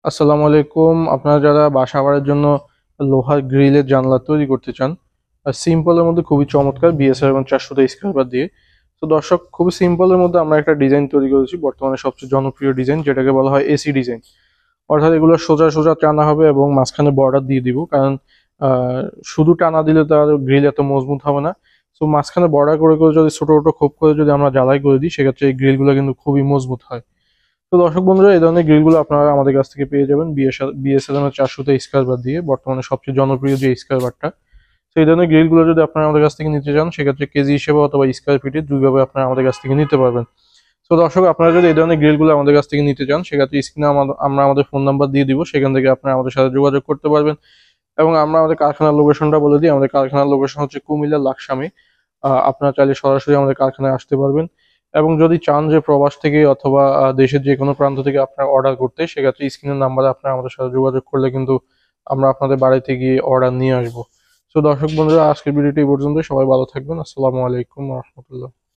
আসসালামু আলাইকুম। আপনারা যারা বাসা বাড়ির জন্য লোহার গ্রিলের জানলা তৈরি করতে চান, সিম্পলের মধ্যে খুবই চমৎকার বিএসআর এবং 400 স্কয়ার বার দিয়ে। তো দর্শক, খুবই সিম্পলের মধ্যে আমরা একটা ডিজাইন তৈরি করেছি, বর্তমানে সবচেয়ে জনপ্রিয় ডিজাইন, যেটাকে বলা হয় এসি ডিজাইন। অর্থাৎ এগুলো সোজা সোজা টানা হবে এবং মাঝখানে বর্ডার দিয়ে দিব, কারণ শুধু টানা দিলে তো আর গ্রিল এত মজবুত হবে না। তো মাঝখানে বর্ডার করে করে যদি ছোট ছোট খোপ করে যদি আমরা জ্বালাই করে দিই, সেক্ষেত্রে এই গ্রিলগুলো কিন্তু খুবই মজবুত হয়। তো দর্শক বন্ধুরা, এই ধরনের গ্রিলগুলো আপনারা আমাদের কাছ থেকে পেয়ে যাবেন বিএসএল 400 স্কয়ার বার দিয়ে, বর্তমানে সবচেয়ে জনপ্রিয় যে স্কয়ার বারটা। তো এই ধরনের গ্রিলগুলো যদি আপনারা আমাদের কাছ থেকে নিতে চান, সেক্ষেত্রে কেজি হিসেবে অথবা স্কয়ার ফিটে দুইভাবে আপনারা আমাদের কাছ থেকে নিতে পারবেন। তো দর্শক, আপনারা যদি এই ধরনের গ্রিলগুলো আমাদের কাছ থেকে নিতে চান, সেক্ষেত্রে স্ক্রিনে আমরা আমাদের ফোন নাম্বার দিয়ে দিব, সেখান থেকে আপনারা আমাদের সাথে যোগাযোগ করতে পারবেন। এবং আমরা আমাদের কারখানার লোকেশনটা বলে দিই। আমাদের কারখানার লোকেশন হচ্ছে কুমিল্লা লাকসামে। আপনারা চাইলে সরাসরি আমাদের কারখানায় আসতে পারবেন। এবং যদি চান যে প্রবাস থেকে অথবা দেশের যে কোনো প্রান্ত থেকে আপনারা অর্ডার করতে, সেক্ষেত্রে স্ক্রিনের নাম্বারে আপনারা আমাদের সাথে যোগাযোগ করলে কিন্তু আমরা আপনাদের বাড়িতে গিয়ে অর্ডার নিয়ে আসবো। তো দর্শক বন্ধুরা, আজকের ভিডিওটি এই পর্যন্ত। সবাই ভালো থাকবেন। আসসালামু আলাইকুম রহমতুল্লাহ।